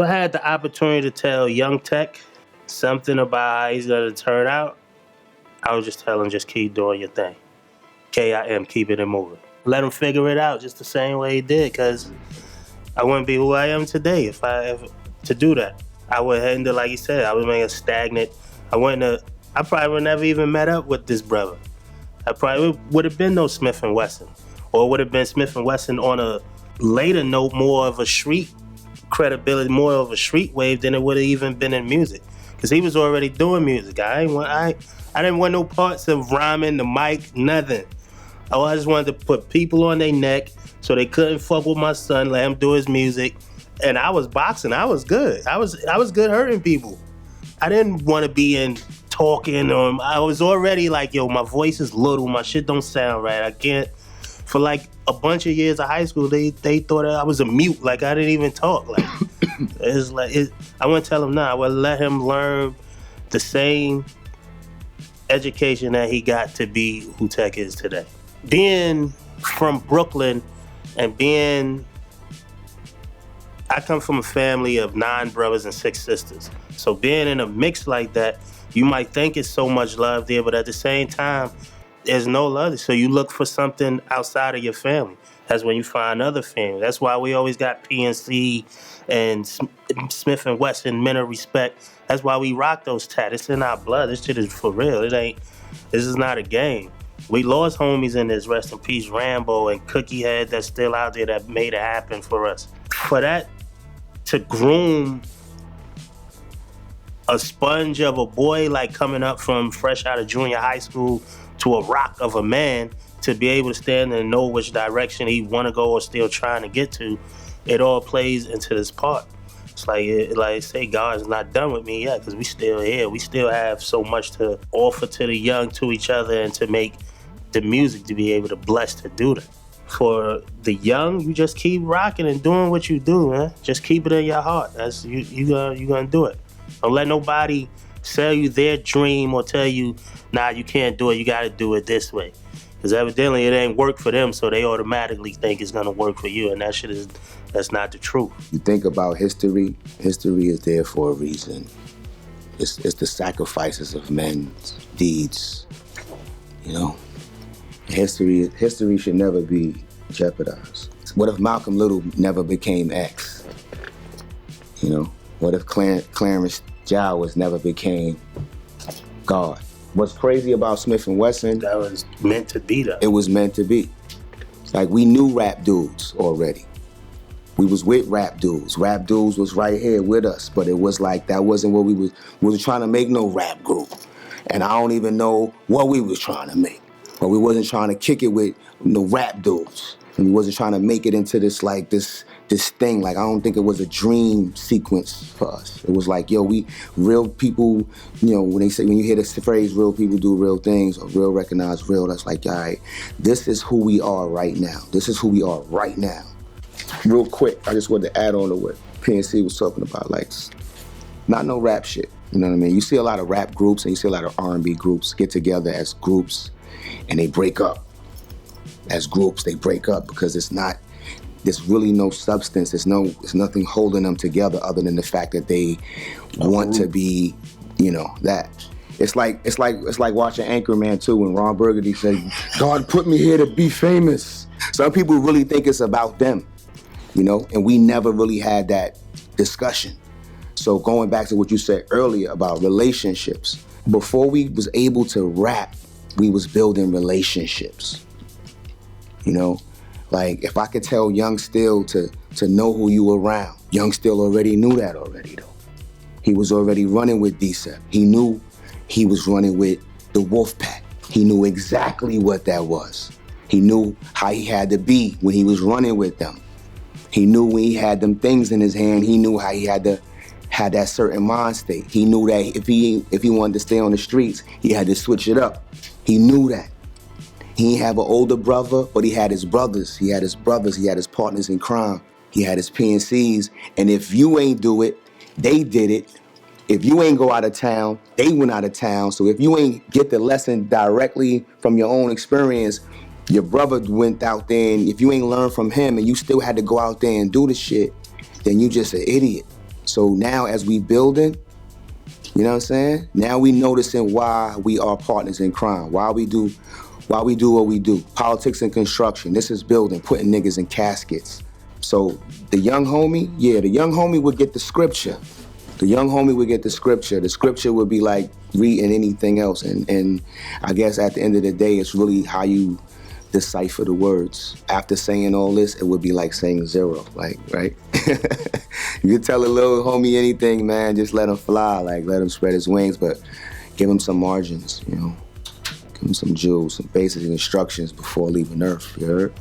If I had the opportunity to tell Young Tech something about how he's gonna turn out, I would just tell him just keep doing your thing. KIM, keep it moving. Let him figure it out just the same way he did, because I wouldn't be who I am today if I ever to do that. I would end up, like you said, I would make a stagnant. I probably would never even met up with this brother. I probably would have been no Smif-N-Wessun, or would have been Smif-N-Wessun on a later note, more of a street credibility, more of a street wave than it would have even been in music, because he was already doing music. I didn't want no parts of rhyming, the mic, nothing. I just wanted to put people on their neck so they couldn't fuck with my son, let him do his music. And I was boxing. I was good. I was good hurting people. I didn't want to be in talking, or I was already like, yo, my voice is little, my shit don't sound right. I can't. For like a bunch of years of high school, they thought I was a mute, like I didn't even talk. Like I wouldn't tell him I would let him learn the same education that he got to be who Tech is today. Being from Brooklyn and I come from a family of 9 brothers and 6 sisters. So being in a mix like that, you might think it's so much love there, but at the same time, there's no love. So you look for something outside of your family. That's when you find other family. That's why we always got PNC and Smif-N-Wessun, men of respect. That's why we rock those tats. It's in our blood. This shit is for real. This is not a game. We lost homies in this, rest in peace, Rambo and Cookie Head, that's still out there that made it happen for us. For that to groom a sponge of a boy, like coming up from fresh out of junior high school to a rock of a man, to be able to stand and know which direction he want to go or still trying to get to, it all plays into this part. It's like say God's not done with me yet, because we still here. We still have so much to offer to the young, to each other, and to make the music to be able to bless to do that. For the young, you just keep rocking and doing what you do, man. Just keep it in your heart. That's you gonna do it. Don't let nobody sell you their dream or tell you, nah, you can't do it. You gotta do it this way. Because evidently it ain't work for them, so they automatically think it's gonna work for you, and that's not the truth. You think about history. History is there for a reason. It's the sacrifices of men's deeds, you know? History should never be jeopardized. What if Malcolm Little never became X? You know, what if Clarence Giles never became God? What's crazy about Smif-N-Wessun? That was meant to be that. It was meant to be. Like, we knew rap dudes already. We was with rap dudes. Rap dudes was right here with us, but it was like that wasn't what we wasn't trying to make no rap group. And I don't even know what we was trying to make. But we wasn't trying to kick it with no rap dudes. And we wasn't trying to make it into this thing. Like, I don't think it was a dream sequence for us. It was like, yo, we real people, you know, when you hear this phrase, real people do real things, or real recognize real, that's like, all right, this is who we are right now. This is who we are right now. Real quick, I just wanted to add on to what PNC was talking about, like, not no rap shit, you know what I mean? You see a lot of rap groups and you see a lot of R&B groups get together as groups and they break up. As groups, they break up because there's really no substance, there's nothing holding them together other than the fact that they want to be, you know, that. It's like watching Anchorman 2 when Ron Burgundy said, God put me here to be famous. Some people really think it's about them, you know, and we never really had that discussion. So going back to what you said earlier about relationships, before we was able to rap, we was building relationships, you know? Like, if I could tell Young Still to know who you around, Young Still already knew that already, though. He was already running with D-Sep. He knew he was running with the Wolfpack. He knew exactly what that was. He knew how he had to be when he was running with them. He knew when he had them things in his hand, he knew how he had to have that certain mind state. He knew that if he wanted to stay on the streets, he had to switch it up. He knew that. He didn't have an older brother, but he had his brothers. He had his partners in crime. He had his PNCs. And if you ain't do it, they did it. If you ain't go out of town, they went out of town. So if you ain't get the lesson directly from your own experience, your brother went out there, and if you ain't learned from him and you still had to go out there and do the shit, then you just an idiot. So now as we building, you know what I'm saying? Now we noticing why we are partners in crime, why we do what we do. Politics and construction, this is building, putting niggas in caskets. So the young homie would get the scripture. The young homie would get the scripture. The scripture would be like reading anything else. And I guess at the end of the day, it's really how you decipher the words. After saying all this, it would be like saying zero, like, right? You tell a little homie anything, man, just let him fly, like let him spread his wings, but give him some margins, you know? Give him some jewels, some basic instructions before leaving Earth, you heard?